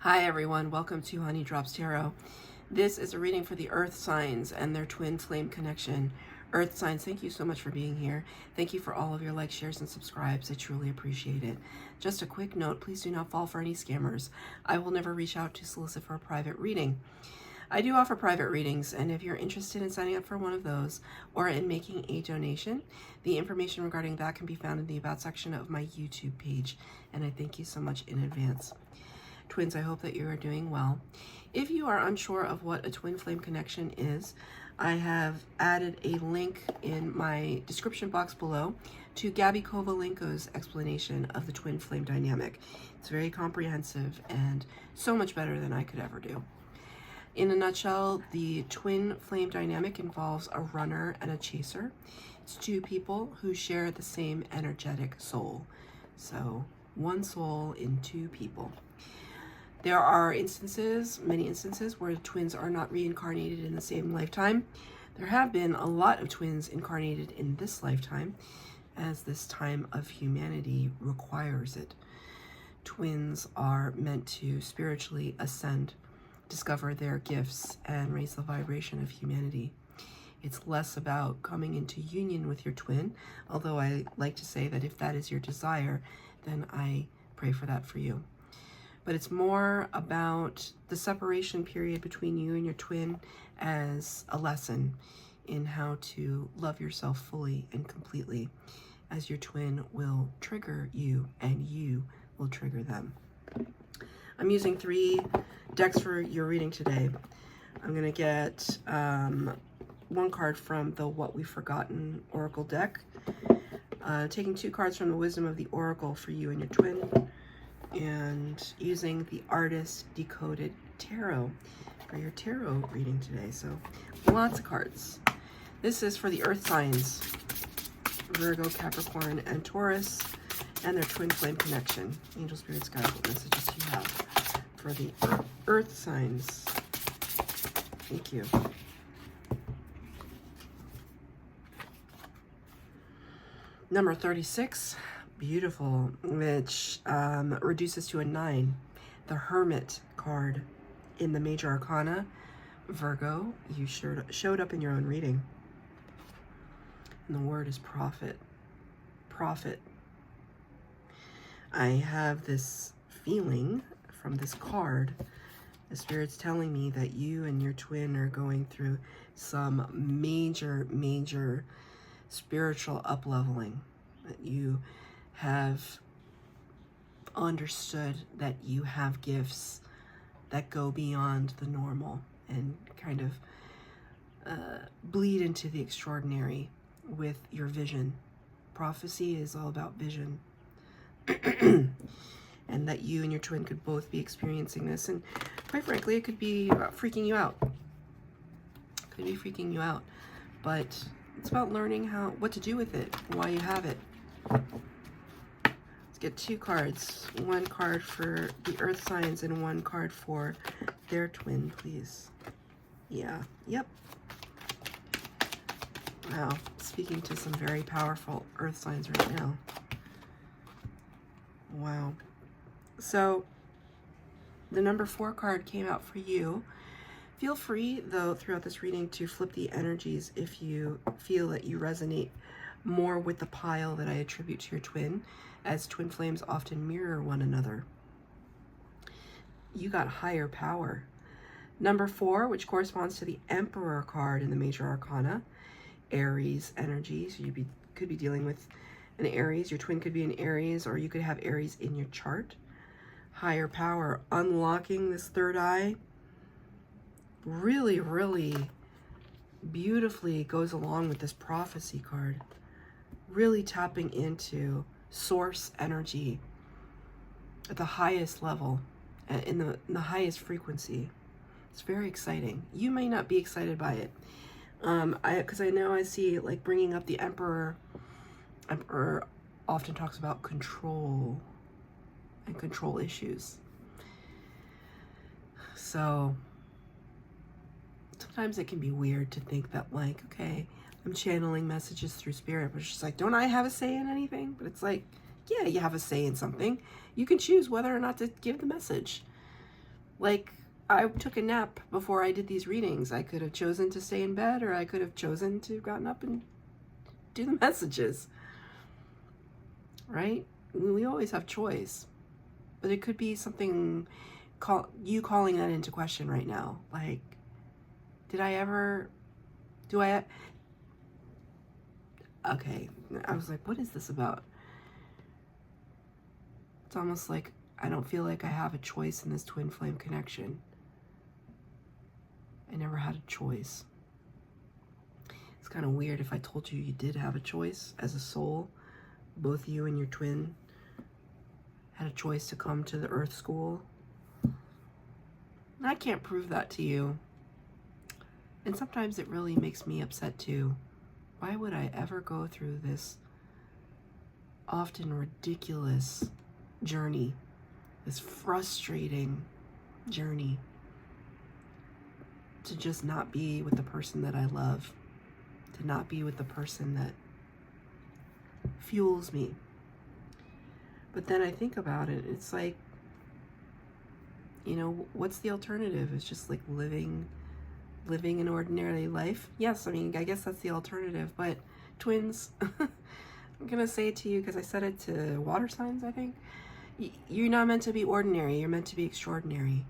Hi everyone, welcome to Honey Drops Tarot. This is a reading for the Earth signs and their twin flame connection. Earth signs, thank you so much for being here. Thank you for all of your likes, shares, and subscribes. I truly appreciate it. Just a quick note, please do not fall for any scammers. I will never reach out to solicit for a private reading. I do offer private readings, and if you're interested in signing up for one of those or in making a donation, the information regarding that can be found in the About section of my YouTube page, and I thank you so much in advance. Twins, I hope that you are doing well. If you are unsure of what a twin flame connection is, I have added a link in my description box below to Gabi Kovalenko's explanation of the twin flame dynamic. It's very comprehensive and so much better than I could ever do. In a nutshell, the twin flame dynamic involves a runner and a chaser. It's two people who share the same energetic soul. So one soul in two people. There are many instances, where twins are not reincarnated in the same lifetime. There have been a lot of twins incarnated in this lifetime, as this time of humanity requires it. Twins are meant to spiritually ascend, discover their gifts, and raise the vibration of humanity. It's less about coming into union with your twin, although I like to say that if that is your desire, then I pray for that for you. But it's more about the separation period between you and your twin as a lesson in how to love yourself fully and completely, as your twin will trigger you and you will trigger them. I'm using 3 decks for your reading today. I'm going to get one card from the What We've Forgotten Oracle deck, taking 2 cards from the Wisdom of the Oracle for you and your twin, and using the Artist Decoded Tarot for your tarot reading today. So lots of cards. This is for the Earth signs, Virgo, Capricorn, and Taurus, and their twin flame connection. Angel, spirits, guides, what messages you have for the Earth signs? Thank you. Number 36. Beautiful, which reduces to a 9. The Hermit card in the Major Arcana. Virgo, you showed up in your own reading. And the word is prophet. Prophet. I have this feeling from this card, the Spirit's telling me that you and your twin are going through some major spiritual up-leveling. That you have understood that you have gifts that go beyond the normal and kind of bleed into the extraordinary with your vision. Prophecy is all about vision. And that you and your twin could both be experiencing this, and quite frankly, it could be freaking you out. Could be freaking you out, but it's about learning what to do with it, why you have it. Let's get 2 cards. 1 card for the Earth signs and 1 card for their twin, please. Yeah, yep. Wow, speaking to some very powerful Earth signs right now. Wow. So the number 4 card came out for you. Feel free, though, throughout this reading to flip the energies if you feel that you resonate more with the pile that I attribute to your twin, as twin flames often mirror one another. You got higher power. Number 4, which corresponds to the Emperor card in the Major Arcana, Aries energy. So you could be dealing with an Aries. Your twin could be an Aries, or you could have Aries in your chart. Higher power, unlocking this third eye, really beautifully goes along with this prophecy card. Really tapping into source energy at the highest level, in the highest frequency. It's very exciting. You may not be excited by it, because I know I see, like, bringing up the Emperor. Emperor often talks about control and control issues. So sometimes it can be weird to think that, like, okay, I'm channeling messages through spirit, but it's just like, don't I have a say in anything? But it's like, yeah, you have a say in something. You can choose whether or not to give the message. Like, I took a nap before I did these readings. I could have chosen to stay in bed, or I could have chosen to have gotten up and do the messages. Right? We always have choice. But it could be something, you calling that into question right now. Like, okay, I was like, what is this about? It's almost like I don't feel like I have a choice in this twin flame connection. I never had a choice. It's kind of weird if I told you you did have a choice as a soul. Both you and your twin had a choice to come to the Earth School. And I can't prove that to you. And sometimes it really makes me upset too. Why would I ever go through this often ridiculous journey, this frustrating journey, to just not be with the person that I love, to not be with the person that fuels me. But then I think about it, it's like, you know, what's the alternative? It's just like living an ordinary life. Yes, I mean, I guess that's the alternative, but twins, I'm gonna say it to you because I said it to water signs, I think. You're not meant to be ordinary, you're meant to be extraordinary.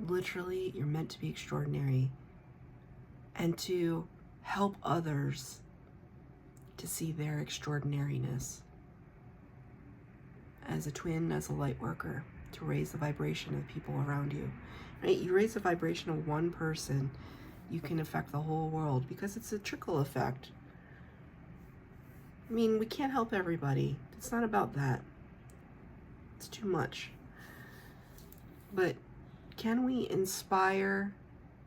Literally, you're meant to be extraordinary and to help others to see their extraordinariness. As a twin, as a light worker, to raise the vibration of people around you. Right? You raise the vibration of one person, you can affect the whole world because it's a trickle effect. I mean, we can't help everybody. It's not about that. It's too much. But can we inspire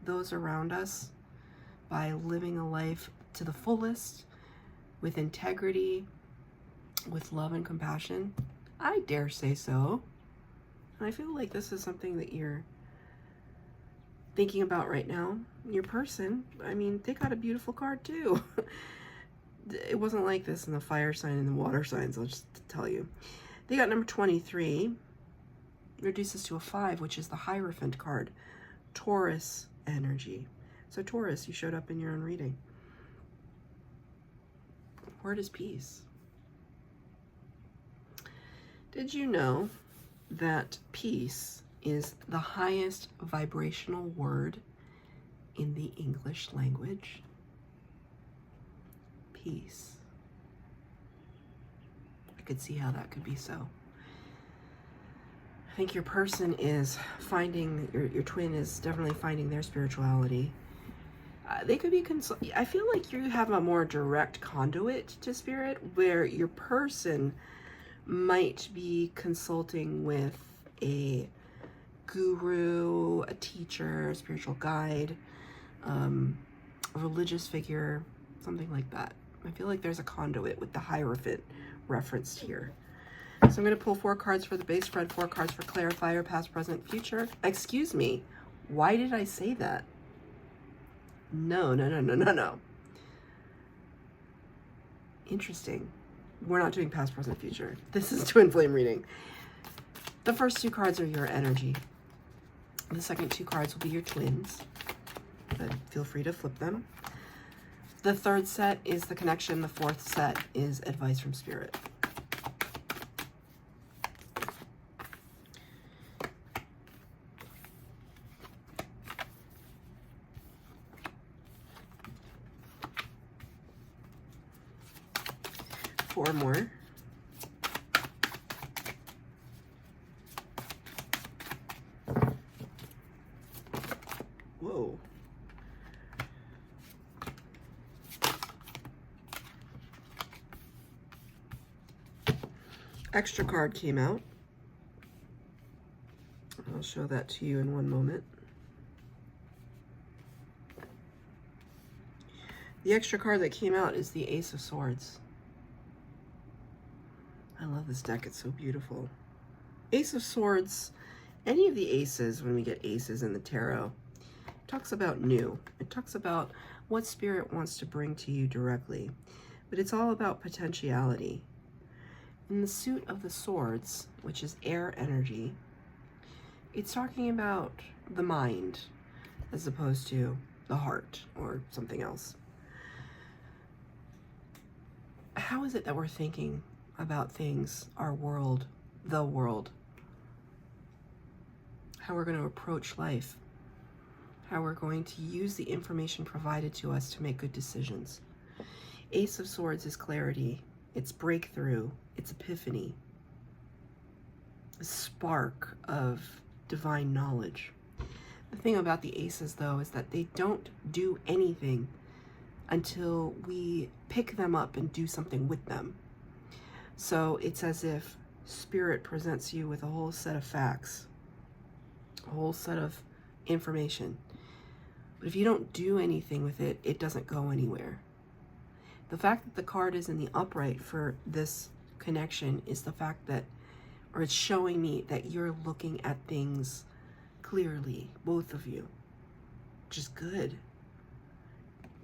those around us by living a life to the fullest, with integrity, with love and compassion? I dare say so. And I feel like this is something that you're thinking about right now. Your person, I mean, they got a beautiful card too. It wasn't like this in the fire sign and the water signs, I'll just tell you. They got number 23, reduces to a 5, which is the Hierophant card, Taurus energy. So Taurus, you showed up in your own reading. Word is peace. Did you know that peace is the highest vibrational word in the English language? Peace. I could see how that could be so. I think your person is finding, your twin is definitely finding their spirituality. They could be, I feel like you have a more direct conduit to spirit, where your person might be consulting with a guru, a teacher, a spiritual guide, a religious figure, something like that. I feel like there's a conduit with the Hierophant referenced here. So I'm going to pull 4 cards for the base spread, 4 cards for clarifier, past, present, future. Excuse me, why did I say that? No. Interesting. We're not doing past, present, future. This is twin flame reading. The first 2 cards are your energy. The second 2 cards will be your twins, but feel free to flip them. The third set is the connection. The fourth set is advice from spirit. Four more. Whoa. Extra card came out. I'll show that to you in one moment. The extra card that came out is the Ace of Swords. I love this deck, it's so beautiful. Ace of Swords, any of the aces, when we get aces in the tarot, it talks about new. It talks about what spirit wants to bring to you directly. But it's all about potentiality. In the suit of the swords, which is air energy, It's talking about the mind as opposed to the heart or something else. How is it that we're thinking about things, our world, the world? How we're going to approach life? How we're going to use the information provided to us to make good decisions? Ace of Swords is clarity. It's breakthrough. It's epiphany. A spark of divine knowledge. The thing about the aces, though, is that they don't do anything until we pick them up and do something with them. So it's as if Spirit presents you with a whole set of facts, a whole set of information. But if you don't do anything with it, it doesn't go anywhere. The fact that the card is in the upright for this connection is the fact that, or it's showing me that you're looking at things clearly, both of you, which is good.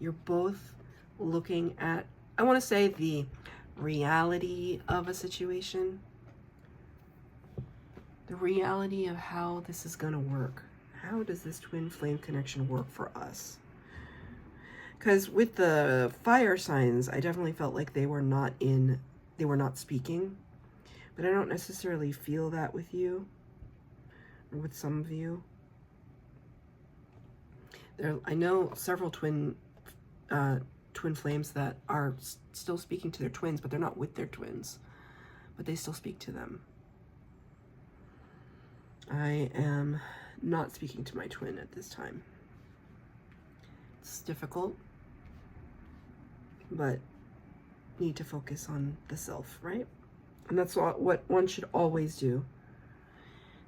You're both looking at, I want to say, the reality of a situation, the reality of how this is going to work. How does this twin flame connection work for us? Because with the fire signs, I definitely felt like they were not speaking, but I don't necessarily feel that with you or with some of you. I know several twin flames that are still speaking to their twins, but they're not with their twins, but they still speak to them. I am not speaking to my twin at this time. It's difficult, but need to focus on the self, right? And that's what one should always do.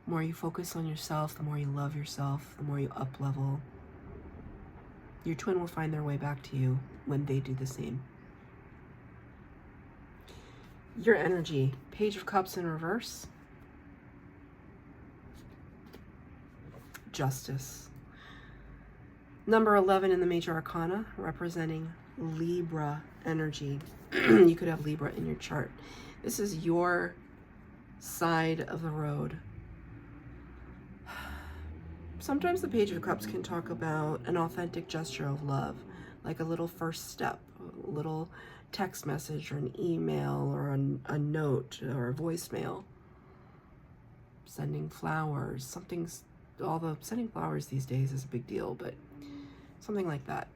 The more you focus on yourself, the more you love yourself, the more you up level. Your twin will find their way back to you when they do the same. Your energy, Page of Cups in reverse. Justice. Number 11 in the Major Arcana, representing Libra energy. You could have Libra in your chart. This is your side of the road. Sometimes the Page of Cups can talk about an authentic gesture of love, like a little first step, a little text message or an email or a note or a voicemail. Sending flowers, although sending flowers these days is a big deal, but something like that.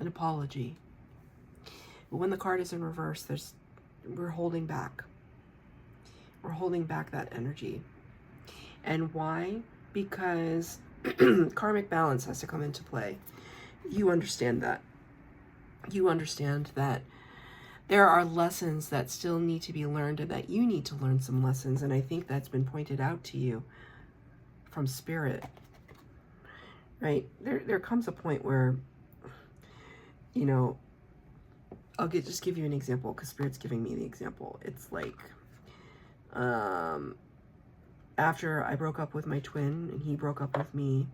An apology. But when the card is in reverse, we're holding back. We're holding back that energy. And why? Because karmic balance has to come into play. You understand that. You understand that there are lessons that still need to be learned and that you need to learn some lessons. And I think that's been pointed out to you from Spirit, right? There comes a point where, you know, just give you an example because Spirit's giving me the example. It's like, after I broke up with my twin and he broke up with me,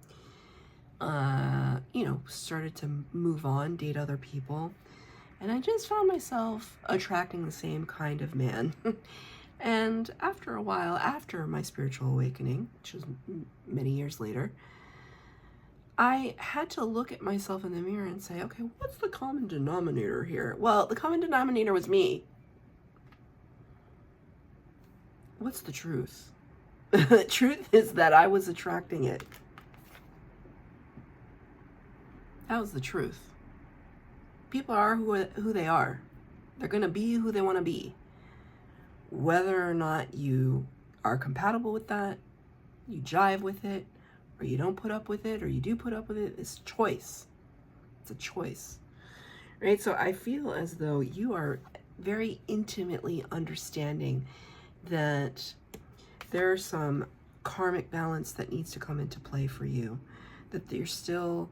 you know, started to move on, date other people. And I just found myself attracting the same kind of man. And after a while, after my spiritual awakening, which was many years later, I had to look at myself in the mirror and say, okay, what's the common denominator here? Well, the common denominator was me. What's the truth? The truth is that I was attracting it. That was the truth. People are who they are. They're going to be who they want to be. Whether or not you are compatible with that, you jive with it, or you don't put up with it, or you do put up with it, it's choice. It's a choice. Right? So I feel as though you are very intimately understanding that there's some karmic balance that needs to come into play for you, that you're still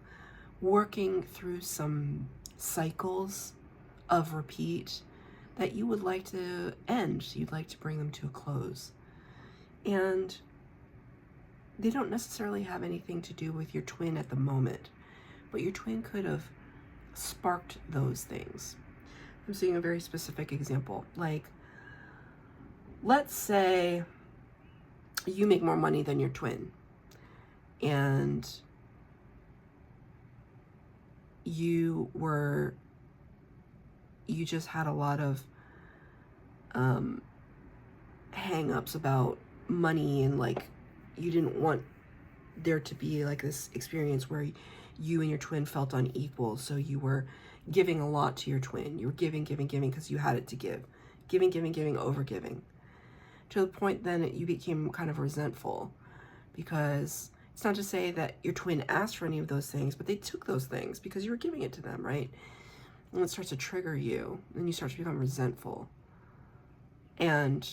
working through some cycles of repeat that you would like to end. You'd like to bring them to a close. And they don't necessarily have anything to do with your twin at the moment, but your twin could have sparked those things. I'm seeing a very specific example. Like, let's say you make more money than your twin. And you just had a lot of hang-ups about money, and like you didn't want there to be like this experience where you and your twin felt unequal. So you were giving a lot to your twin. You were giving because you had it to give. Giving, over giving. To the point then that you became kind of resentful, because it's not to say that your twin asked for any of those things, but they took those things because you were giving it to them, right? And it starts to trigger you, and you start to become resentful. And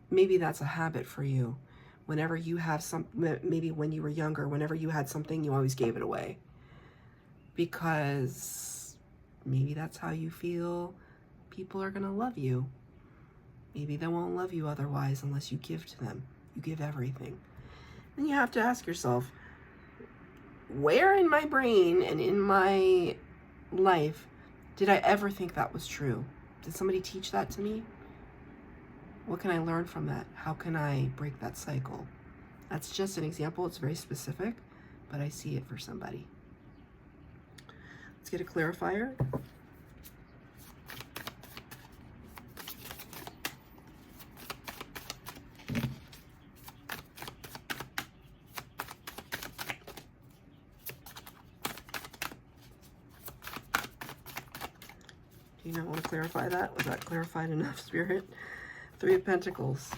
maybe that's a habit for you. Whenever you have maybe when you were younger, whenever you had something, you always gave it away. Because maybe that's how you feel people are gonna love you. Maybe they won't love you otherwise unless you give to them. You give everything. And you have to ask yourself, where in my brain and in my life did I ever think that was true? Did somebody teach that to me? What can I learn from that? How can I break that cycle? That's just an example. It's very specific, but I see it for somebody. Let's get a clarifier. Do you not want to clarify that? Was that clarified enough, Spirit? Three of Pentacles.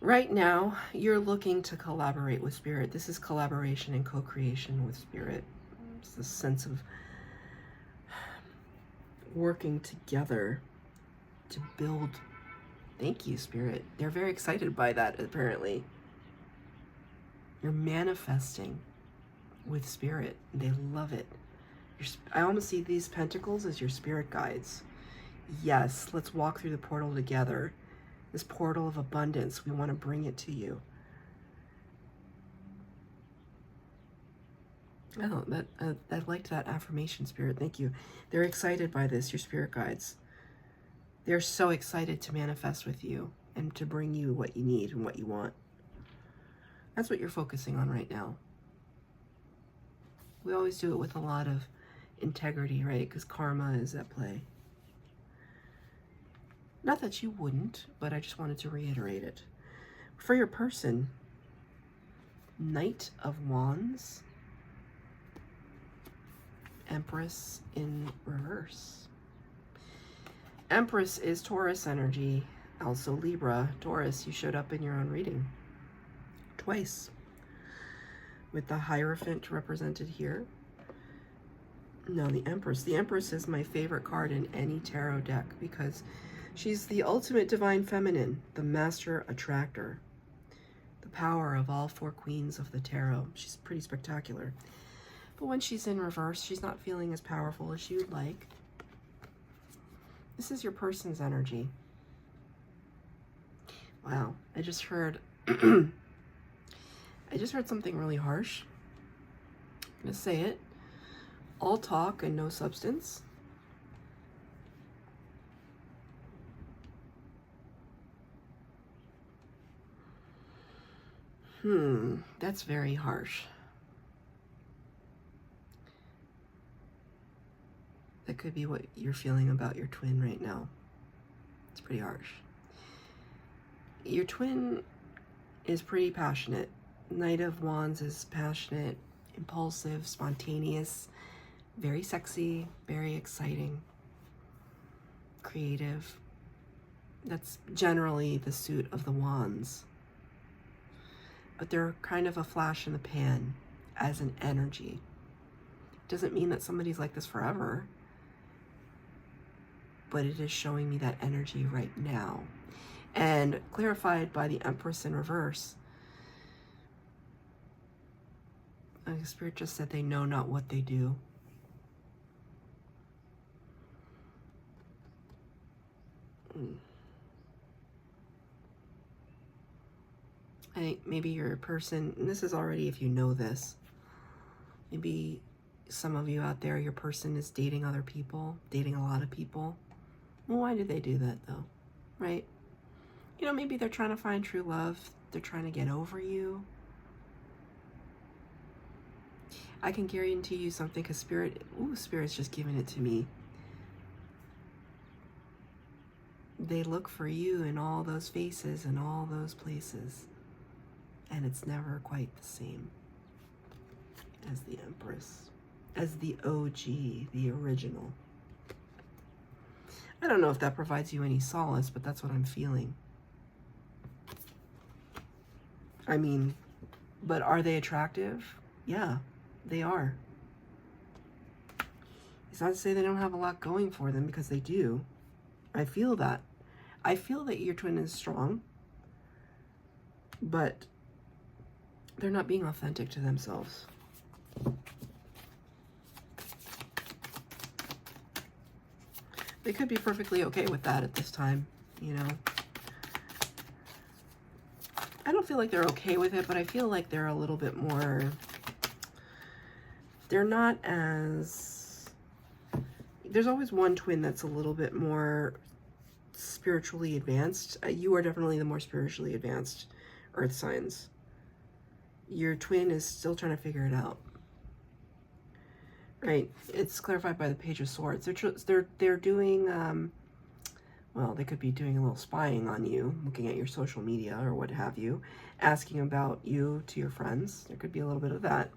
Right now, you're looking to collaborate with Spirit. This is collaboration and co-creation with Spirit. It's the sense of working together to build. Thank you, Spirit. They're very excited by that, apparently. You're manifesting with Spirit. They love it. I almost see these pentacles as your spirit guides. Yes, let's walk through the portal together. This portal of abundance, we want to bring it to you. Oh, I liked that affirmation, Spirit. Thank you. They're excited by this, your spirit guides. They're so excited to manifest with you and to bring you what you need and what you want. That's what you're focusing on right now. We always do it with a lot of integrity, right? Because karma is at play. Not that you wouldn't, but I just wanted to reiterate it. For your person, Knight of Wands, Empress in reverse. Empress is Taurus energy, also Libra. Taurus, you showed up in your own reading twice, with the Hierophant represented here. No, the Empress. The Empress is my favorite card in any tarot deck because she's the ultimate divine feminine, the master attractor, the power of all four queens of the tarot. She's pretty spectacular. But when she's in reverse, she's not feeling as powerful as she would like. This is your person's energy. Wow, I just heard I just heard something really harsh. I'm gonna say it. All talk and no substance. That's very harsh. That could be what you're feeling about your twin right now. It's pretty harsh. Your twin is pretty passionate. Knight of Wands is passionate, impulsive, spontaneous, very sexy, very exciting, creative. That's generally the suit of the Wands. But they're kind of a flash in the pan as an energy. Doesn't mean that somebody's like this forever, but it is showing me that energy right now. And clarified by the Empress in reverse, the Spirit just said they know not what they do. I think maybe you're a person, and this is already if you know this, maybe some of you out there, your person is dating other people, dating a lot of people. Well, why do they do that though, right? You know, maybe they're trying to find true love. They're trying to get over you. I can guarantee you something, because Spirit's just giving it to me. They look for you in all those faces and all those places, and it's never quite the same as the Empress, as the OG, the original. I don't know if that provides you any solace, but that's what I'm feeling. I mean, but are they attractive? Yeah, they are. It's not to say they don't have a lot going for them, because they do. I feel that. I feel that your twin is strong, but they're not being authentic to themselves. They could be perfectly okay with that at this time, you know. I don't feel like they're okay with it, but I feel like they're a little bit more, they're not as, there's always one twin that's a little bit more spiritually advanced. You are definitely the more spiritually advanced earth signs. Your twin is still trying to figure it out. Right, it's clarified by the Page of Swords. They're doing, well, they could be doing a little spying on you, looking at your social media or what have you, asking about you to your friends. There could be a little bit of that.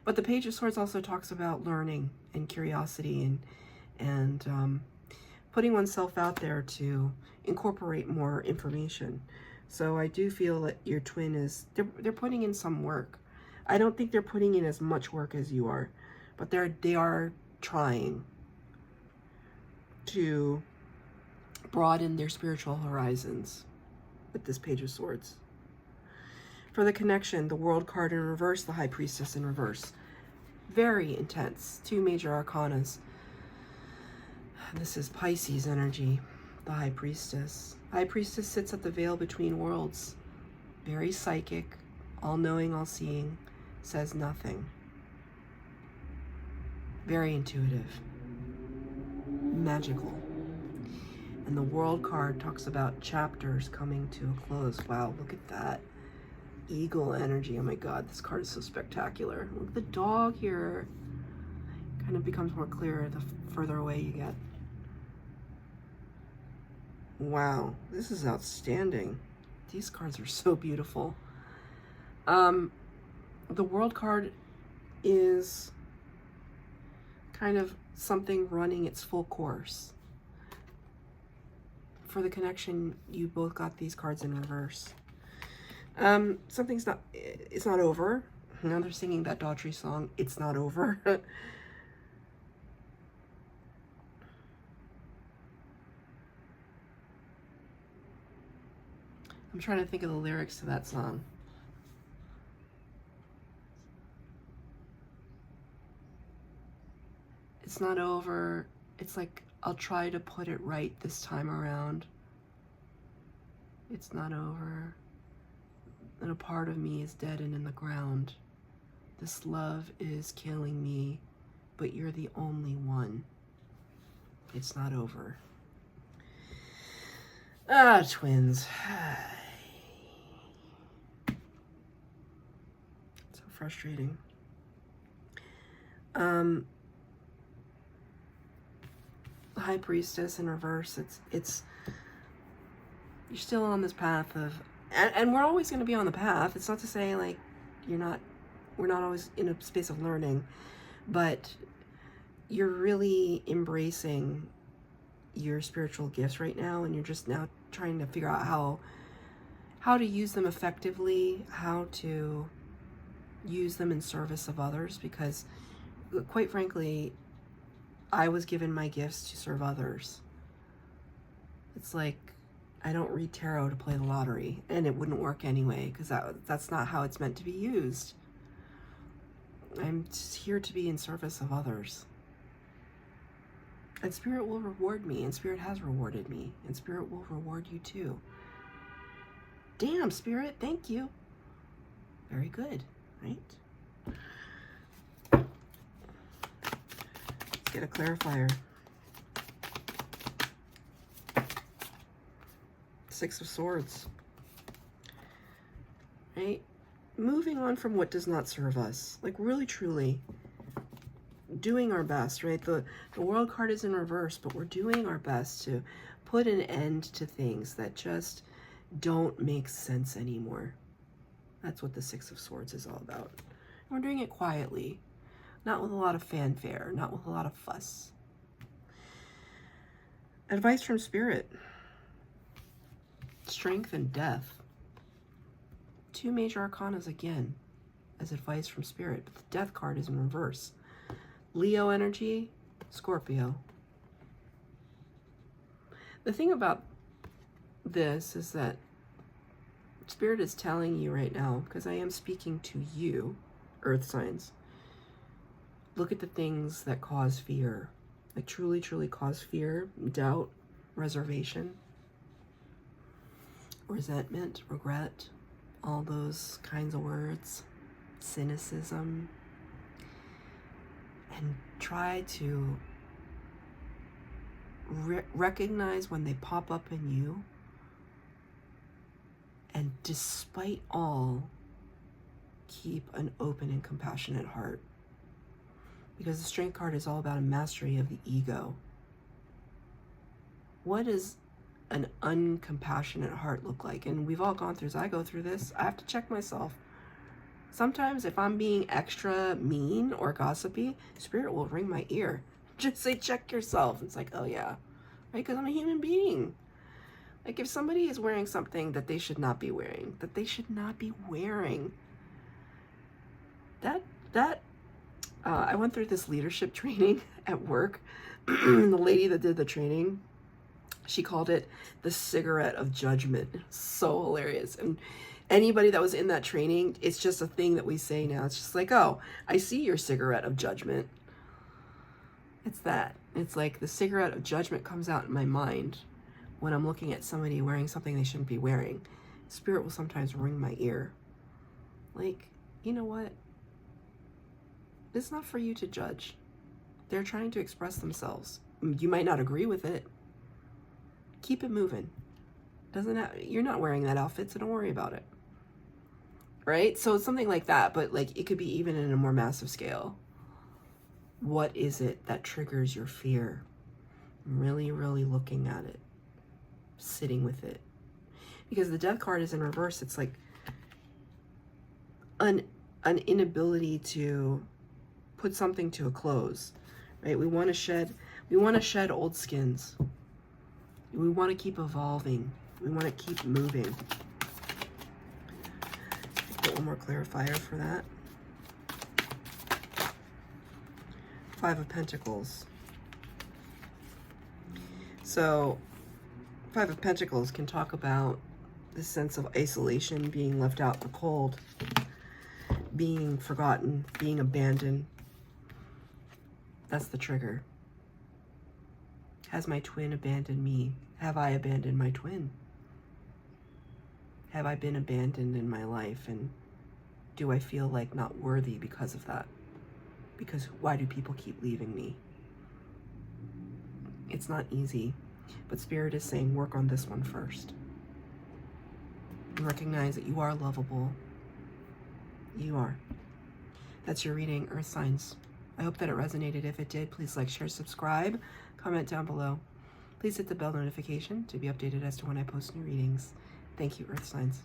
But the Page of Swords also talks about learning and curiosity and putting oneself out there to incorporate more information. So I do feel that your twin is, they're putting in some work. I don't think they're putting in as much work as you are, but they are trying to broaden their spiritual horizons with this Page of Swords. For the connection, the World card in reverse, the High Priestess in reverse. Very intense. Two major arcanas. This is Pisces energy, the High Priestess. High Priestess sits at the veil between worlds. Very psychic, all-knowing, all-seeing, says nothing. Very intuitive, magical. And the World card talks about chapters coming to a close. Wow, look at that. Eagle energy. Oh my God, this card is so spectacular. Look at the dog here. Kind of becomes more clear the further away you get. Wow, this is outstanding. These cards are so beautiful. The World card is kind of something running its full course. For the connection, you both got these cards in reverse. It's not over. Now they're singing that Daughtry song, It's Not Over. I'm trying to think of the lyrics to that song. It's not over. It's like, I'll try to put it right this time around. It's not over. And a part of me is dead and in the ground. This love is killing me, but you're the only one. It's not over. Ah, twins. So frustrating. High Priestess in reverse. It's you're still on this path of, and we're always going to be on the path. It's not to say like we're not always in a space of learning, but you're really embracing your spiritual gifts right now, and you're just now trying to figure out how to use them effectively, how to use them in service of others, because quite frankly, I was given my gifts to serve others. It's like, I don't read tarot to play the lottery, and it wouldn't work anyway, because that's not how it's meant to be used. I'm just here to be in service of others. And Spirit will reward me, and Spirit has rewarded me, and Spirit will reward you too. Damn, Spirit, thank you. Very good, right? Get a clarifier. Six of Swords. Right? Moving on from what does not serve us. Like, really, truly doing our best, right? The World card is in reverse, but we're doing our best to put an end to things that just don't make sense anymore. That's what the Six of Swords is all about. And we're doing it quietly, not with a lot of fanfare, not with a lot of fuss. Advice from Spirit. Strength and Death. Two major arcanas again as advice from Spirit, but the Death card is in reverse. Leo energy, Scorpio. The thing about this is that Spirit is telling you right now, because I am speaking to you, earth signs, look at the things that cause fear, that truly, truly cause fear, doubt, reservation, resentment, regret, all those kinds of words, cynicism, and try to recognize when they pop up in you, and despite all, keep an open and compassionate heart. Because the Strength card is all about a mastery of the ego. What does an uncompassionate heart look like? And we've all gone through this. I go through this. I have to check myself. Sometimes if I'm being extra mean or gossipy, Spirit will ring my ear. Just say, check yourself. It's like, oh yeah, right? Because I'm a human being. Like, if somebody is wearing something that they should not be wearing, I went through this leadership training at work. The lady that did the training, she called it the cigarette of judgment. So hilarious. And anybody that was in that training, it's just a thing that we say now. It's just like, oh, I see your cigarette of judgment. It's that. It's like the cigarette of judgment comes out in my mind when I'm looking at somebody wearing something they shouldn't be wearing. Spirit will sometimes ring my ear. Like, you know what? It's not for you to judge. They're trying to express themselves. You might not agree with it. Keep it moving. You're not wearing that outfit, so don't worry about it. Right? So it's something like that, but like it could be even in a more massive scale. What is it that triggers your fear? Really, really looking at it. Sitting with it. Because the Death card is in reverse. It's like an inability to put something to a close, right? We want to shed old skins. We want to keep evolving. We want to keep moving. Put one more clarifier for that. Five of Pentacles. So Five of Pentacles can talk about this sense of isolation, being left out in the cold, being forgotten, being abandoned. That's the trigger. Has my twin abandoned me? Have I abandoned my twin? Have I been abandoned in my life? And do I feel like not worthy because of that? Because why do people keep leaving me? It's not easy, but Spirit is saying work on this one first. And recognize that you are lovable. You are. That's your reading, Earth signs. I hope that it resonated. If it did, please like, share, subscribe, comment down below. Please hit the bell notification to be updated as to when I post new readings. Thank you, Earth signs.